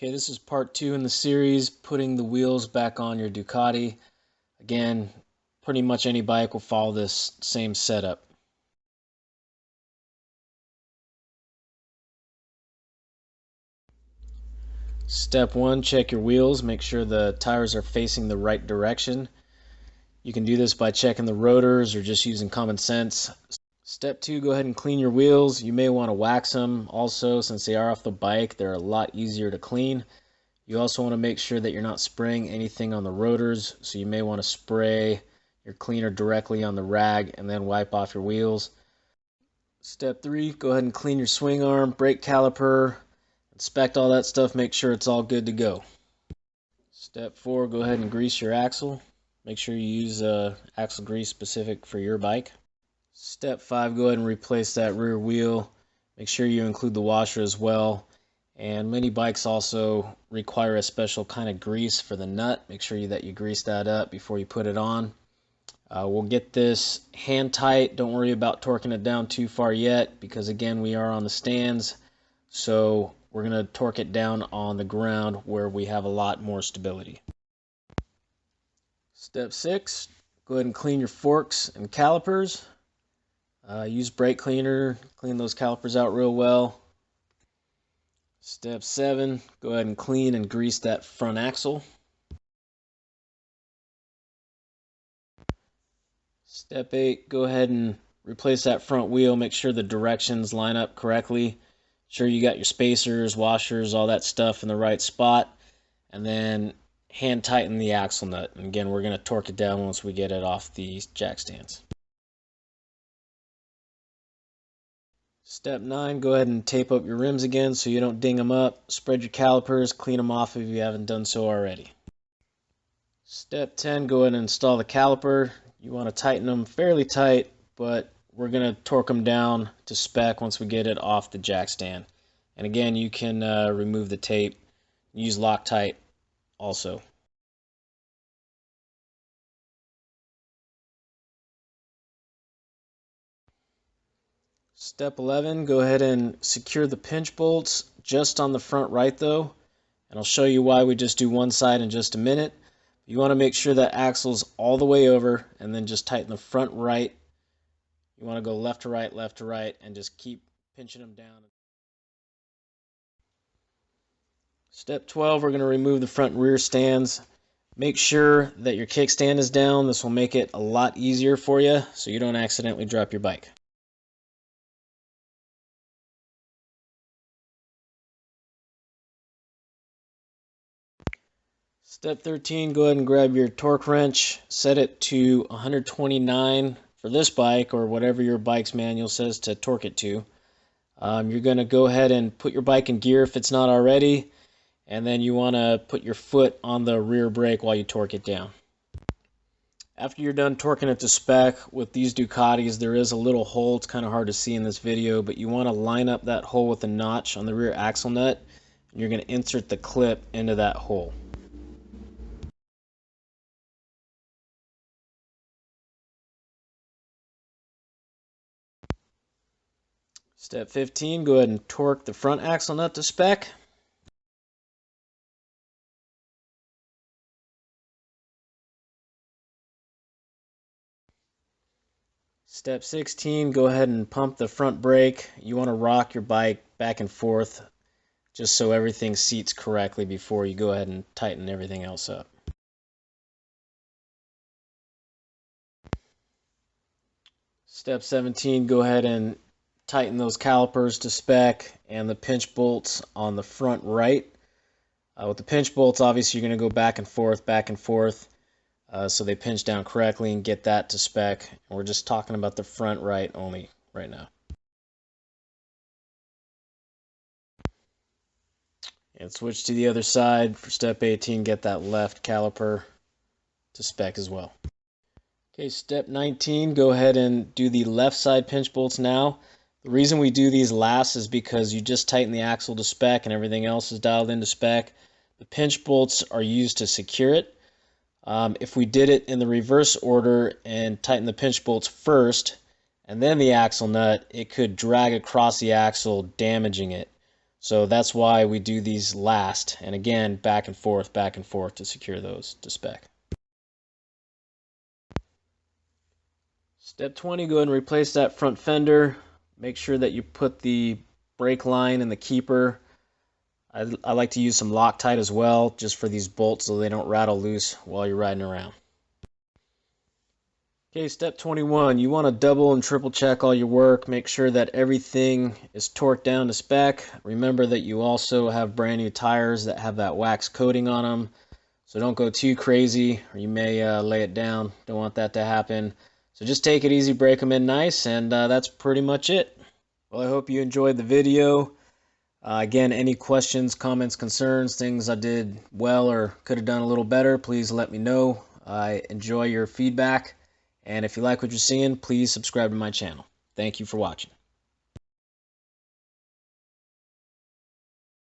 Okay, this is part 2 in the series, putting the wheels back on your Ducati. Again, pretty much any bike will follow this same setup. Step 1, check your wheels. Make sure the tires are facing the right direction. You can do this by checking the rotors or just using common sense. Step 2, go ahead and clean your wheels. You may want to wax them also, since they are off the bike. They're a lot easier to clean. You also want to make sure that you're not spraying anything on the rotors, so you may want to spray your cleaner directly on the rag and then wipe off your wheels. Step 3, go ahead and clean your swing arm, brake caliper, inspect all that stuff, make sure it's all good to go. Step 4, go ahead and grease your axle. Make sure you use axle grease specific for your bike. Step 5, go ahead and replace that rear wheel. Make sure you include the washer as well. And many bikes also require a special kind of grease for the nut. Make sure that you grease that up before you put it on. We'll get this hand tight. Don't worry about torquing it down too far yet, because again, we are on the stands. So we're going to torque it down on the ground where we have a lot more stability. Step 6, go ahead and clean your forks and calipers. Use brake cleaner, clean those calipers out real well. Step 7, go ahead and clean and grease that front axle. Step 8, go ahead and replace that front wheel. Make sure the directions line up correctly. Sure you got your spacers, washers, all that stuff in the right spot. And then hand tighten the axle nut. And again, we're going to torque it down once we get it off the jack stands. Step 9, go ahead and tape up your rims again so you don't ding them up. Spread your calipers, clean them off if you haven't done so already. Step 10, go ahead and install the caliper. You want to tighten them fairly tight, but we're going to torque them down to spec once we get it off the jack stand. And again, you can remove the tape, use Loctite also. Step 11, go ahead and secure the pinch bolts just on the front right though. And I'll show you why we just do one side in just a minute. You want to make sure that axle's all the way over and then just tighten the front right. You want to go left to right, and just keep pinching them down. Step 12, we're going to remove the front and rear stands. Make sure that your kickstand is down. This will make it a lot easier for you so you don't accidentally drop your bike. Step 13, go ahead and grab your torque wrench, set it to 129 for this bike or whatever your bike's manual says to torque it to. You're going to go ahead and put your bike in gear if it's not already, and then you want to put your foot on the rear brake while you torque it down. After you're done torquing it to spec with these Ducatis, there is a little hole. It's kind of hard to see in this video, but you want to line up that hole with a notch on the rear axle nut, and you're going to insert the clip into that hole. Step 15, go ahead and torque the front axle nut to spec. Step 16, go ahead and pump the front brake. You want to rock your bike back and forth just so everything seats correctly before you go ahead and tighten everything else up. Step 17, go ahead and tighten those calipers to spec and the pinch bolts on the front right. With the pinch bolts, obviously you're going to go back and forth, so they pinch down correctly and get that to spec. And we're just talking about the front right only right now. And switch to the other side for step 18, get that left caliper to spec as well. Okay, step 19, go ahead and do the left side pinch bolts now. The reason we do these last is because you just tighten the axle to spec and everything else is dialed into spec. The pinch bolts are used to secure it. If we did it in the reverse order and tighten the pinch bolts first and then the axle nut, it could drag across the axle, damaging it. So that's why we do these last, and again, back and forth to secure those to spec. Step 20, go ahead and replace that front fender. Make sure that you put the brake line in the keeper. I like to use some Loctite as well, just for these bolts so they don't rattle loose while you're riding around. Okay, step 21, you want to double and triple check all your work. Make sure that everything is torqued down to spec. Remember that you also have brand new tires that have that wax coating on them. So don't go too crazy or you may lay it down. Don't want that to happen. So just take it easy, break them in nice, and that's pretty much it. Well, I hope you enjoyed the video. Again, any questions, comments, concerns, things I did well or could have done a little better, please let me know. I enjoy your feedback. And if you like what you're seeing, please subscribe to my channel. Thank you for watching.